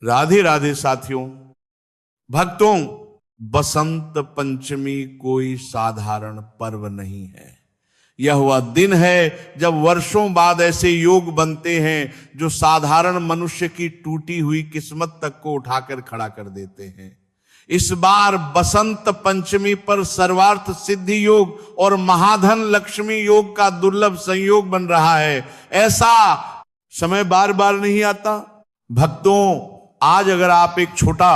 राधे राधे साथियों, भक्तों, बसंत पंचमी कोई साधारण पर्व नहीं है। यह वह दिन है जब वर्षों बाद ऐसे योग बनते हैं जो साधारण मनुष्य की टूटी हुई किस्मत तक को उठाकर खड़ा कर देते हैं। इस बार बसंत पंचमी पर सर्वार्थ सिद्धि योग और महाधन लक्ष्मी योग का दुर्लभ संयोग बन रहा है। ऐसा समय बार बार नहीं आता। भक्तों, आज अगर आप एक छोटा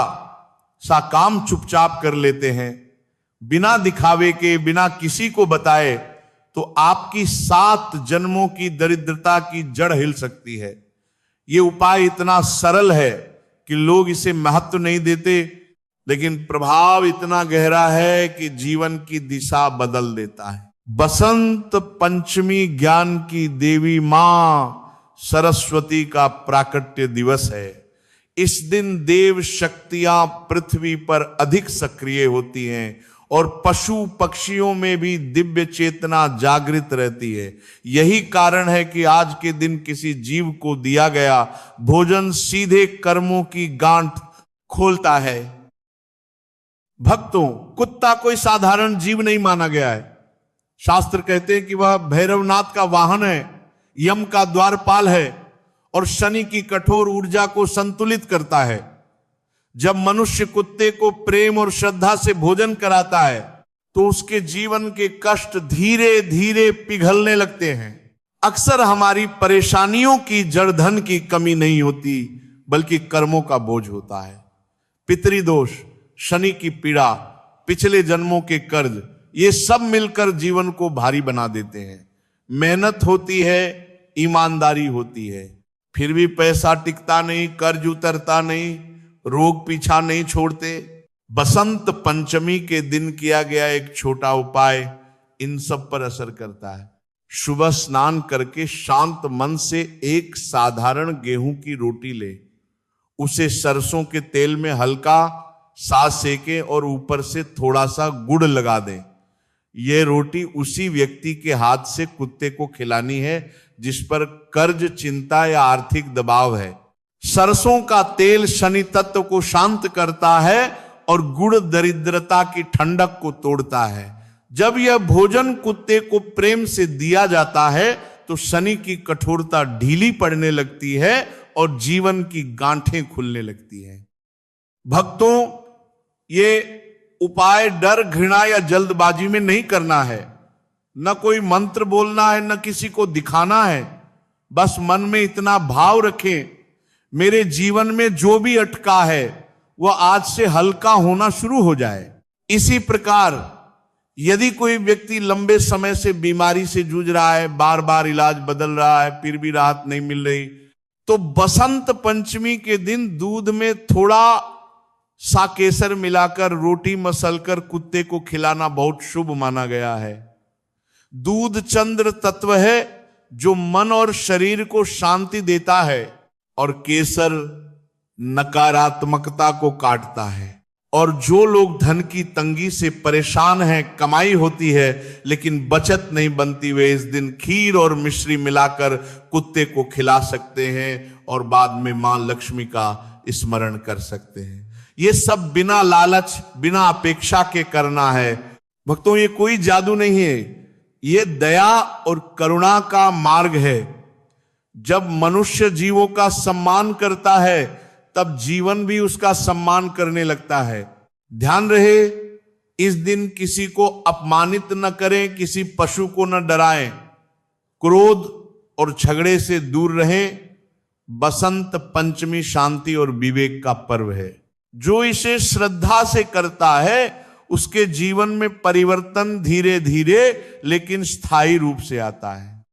सा काम चुपचाप कर लेते हैं, बिना दिखावे के, बिना किसी को बताए, तो आपकी 7 जन्मों की दरिद्रता की जड़ हिल सकती है। यह उपाय इतना सरल है कि लोग इसे महत्व नहीं देते, लेकिन प्रभाव इतना गहरा है कि जीवन की दिशा बदल देता है। बसंत पंचमी ज्ञान की देवी मां सरस्वती का प्राकट्य दिवस है। इस दिन देव शक्तियां पृथ्वी पर अधिक सक्रिय होती हैं और पशु पक्षियों में भी दिव्य चेतना जागृत रहती है। यही कारण है कि आज के दिन किसी जीव को दिया गया भोजन सीधे कर्मों की गांठ खोलता है। भक्तों, कुत्ता कोई साधारण जीव नहीं माना गया है। शास्त्र कहते हैं कि वह भैरवनाथ का वाहन है, यम का द्वारपाल है और शनि की कठोर ऊर्जा को संतुलित करता है। जब मनुष्य कुत्ते को प्रेम और श्रद्धा से भोजन कराता है तो उसके जीवन के कष्ट धीरे धीरे पिघलने लगते हैं। अक्सर हमारी परेशानियों की जड़ धन की कमी नहीं होती, बल्कि कर्मों का बोझ होता है। पितृदोष, शनि की पीड़ा, पिछले जन्मों के कर्ज, ये सब मिलकर जीवन को भारी बना देते हैं। मेहनत होती है, ईमानदारी होती है, फिर भी पैसा टिकता नहीं, कर्ज उतरता नहीं, रोग पीछा नहीं छोड़ते। बसंत पंचमी के दिन किया गया एक छोटा उपाय इन सब पर असर करता है। सुबह स्नान करके शांत मन से एक साधारण गेहूं की रोटी ले, उसे सरसों के तेल में हल्का सा सेके और ऊपर से थोड़ा सा गुड़ लगा दें। यह रोटी उसी व्यक्ति के हाथ से कुत्ते को खिलानी है जिस पर कर्ज, चिंता या आर्थिक दबाव है। सरसों का तेल शनि तत्व को शांत करता है और गुड़ दरिद्रता की ठंडक को तोड़ता है। जब यह भोजन कुत्ते को प्रेम से दिया जाता है तो शनि की कठोरता ढीली पड़ने लगती है और जीवन की गांठें खुलने लगती हैं। भक्तों, ये उपाय डर, घृणा या जल्दबाजी में नहीं करना है। न कोई मंत्र बोलना है, न किसी को दिखाना है। बस मन में इतना भाव रखें, मेरे जीवन में जो भी अटका है वह आज से हल्का होना शुरू हो जाए। इसी प्रकार यदि कोई व्यक्ति लंबे समय से बीमारी से जूझ रहा है, बार बार इलाज बदल रहा है, फिर भी राहत नहीं मिल रही, तो बसंत पंचमी के दिन दूध में थोड़ा सा केसर मिलाकर रोटी मसलकर कुत्ते को खिलाना बहुत शुभ माना गया है। दूध चंद्र तत्व है जो मन और शरीर को शांति देता है और केसर नकारात्मकता को काटता है। और जो लोग धन की तंगी से परेशान हैं, कमाई होती है लेकिन बचत नहीं बनती, वे इस दिन खीर और मिश्री मिलाकर कुत्ते को खिला सकते हैं और बाद में मां लक्ष्मी का स्मरण कर सकते हैं। ये सब बिना लालच, बिना अपेक्षा के करना है। भक्तों, ये कोई जादू नहीं है, ये दया और करुणा का मार्ग है। जब मनुष्य जीवों का सम्मान करता है तब जीवन भी उसका सम्मान करने लगता है। ध्यान रहे, इस दिन किसी को अपमानित न करें, किसी पशु को न डराएं, क्रोध और झगड़े से दूर रहें। बसंत पंचमी शांति और विवेक का पर्व है। जो इसे श्रद्धा से करता है उसके जीवन में परिवर्तन धीरे धीरे लेकिन स्थायी रूप से आता है।